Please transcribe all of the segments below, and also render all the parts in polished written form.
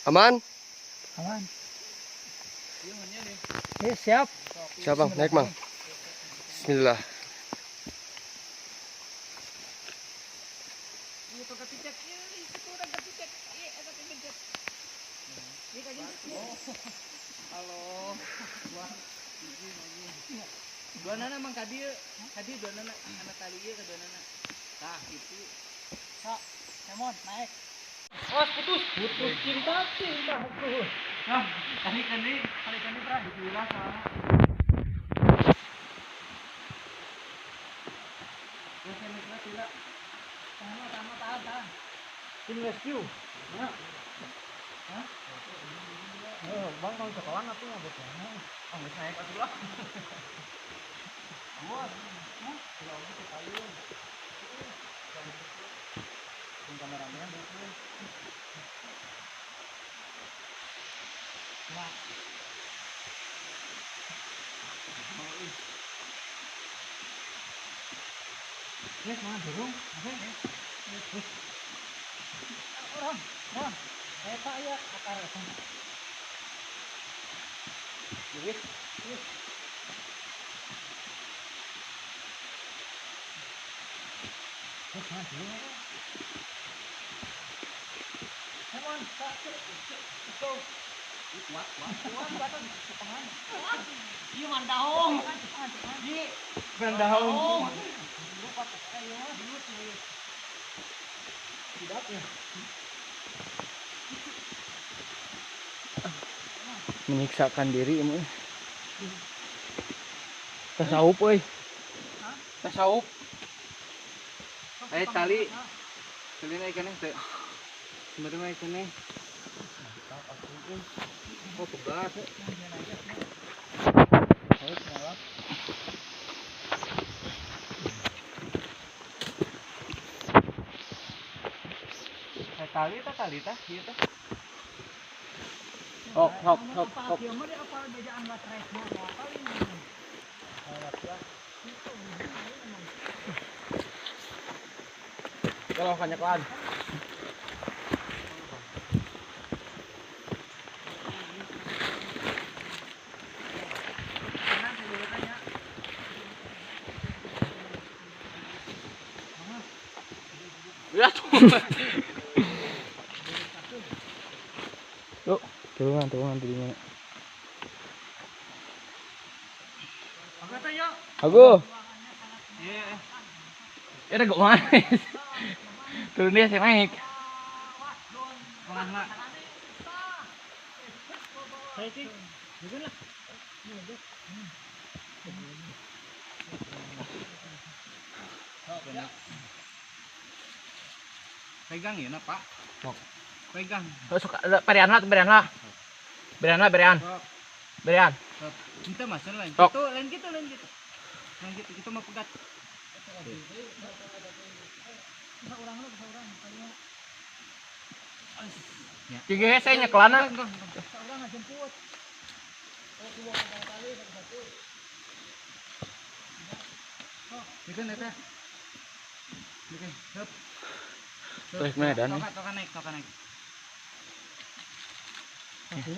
Aman? Aman. Siap. Siap bang, naik bang. Bismillah. Halo. Dua nana mang kadi dua nana anak tadi ke dua nana. Tah itu. Kak, Emon naik. Oh, putus cinta. Nah, kali pernah dibilang soalnya. Tahan. Tim rescue. Hah? Bang kalau sekolah aku nggak boleh. Nggak naik pas dulu. Awas. Kalau gitu kayu. Kameramen itu. Nah. Yes, mana burung? Oke. Orang. Eta ya akar eta. Yes. Yes, mana burung? Come on, let's go. Kuat. Iya mandahong. Iya Bandahong. Menyiksakan diri ini. Tasawuf euy. Tasawuf. Tali naik kan teh. Sebenarnya naik kan. Oh, pegas. Tali tah, ieu tah. Hok. Dia mah dia apa bejaan baterai semua kali ini. Kalau kanyakan. Ya tuh. Yuk, turungan dirinya. Aku. Iya. Ya udah gua mana? Turun dia saya naik. Mana? Saya sih, bukan lah. Pegang ya, nak Pak. Pegang. Suka berian lah. Berian. Kita masuk lain. Tok. Lain gitu. Kita mau pegat. Bisa orang. Tiga saya nyekelana. Bisa orang nggak jemput. Oh, dua kali satu. Bikin eta. Bikin. Hup. Baik medan. Toka naik. Masih.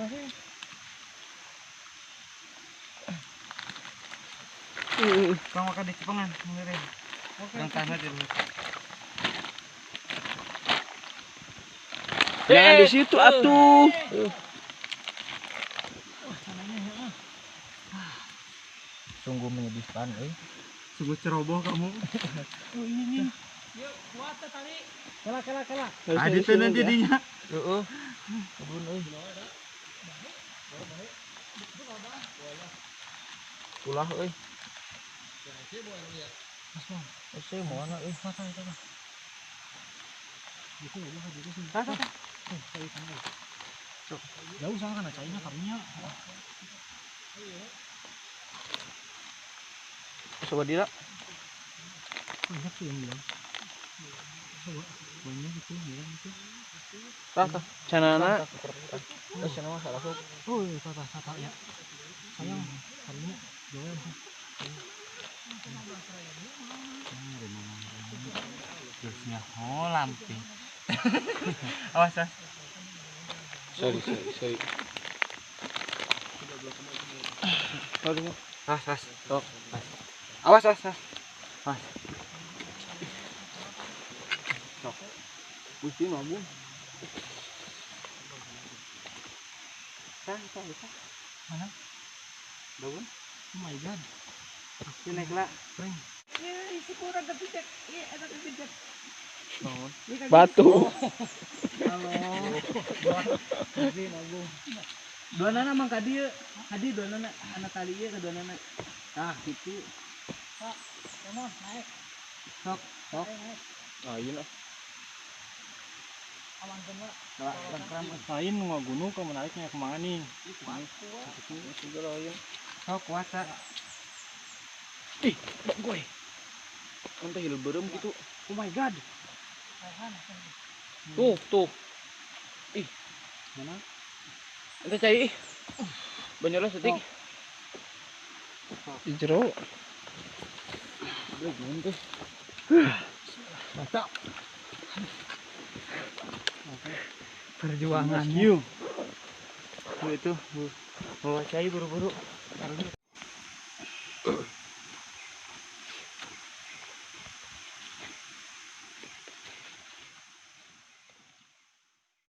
Kang makan di Cipengan, ngeureun. Yang tanah dulu. Jangan di situ atuh. Sungguh menyedihkan, Sungguh ceroboh kamu. Oh ini. Yuk, kuat tali. Kela. Adi teh jadinya. Heeh. Kebun euy. Ulah euy. Saya mau anak euy. Jauh sana kan cainya karunya. Coba dira. Banyak tuh yang bilang. Coba banyak itu bilang itu. Tah. Cenana. Cenana mah salah sok. Oh, tata ya. Sayang karunya jauh. Terusnya lamping. Awas ah. Sorry. Aduh, As. sok. Awas, as. Sok. Gusti mabung. Bisa. Mana? Daun. Oh my god. Ini naik lah. Kering. Si kurang kepijak. Iya, ada kepijak. Naon? Batu. Halo. Gusti mabung. Dua nana mang kadi dua nana anak tali ieu ka dua nana. Tah kitu. Sok, Ramon naik. Sok. Ah, ieu nah. Aman kena. Kram lain nu gunung ka menariknya kemana nih? Segala ieu. Sok kuasa. Ih, gue. Kan teh hilbeureum gitu. Oh my god. Tuh. Ih, Mana? ente cai ih. Banyola setik. Di jero. Belum nanti. Mantap. Perjuangan. Itu bawa cai buru-buru.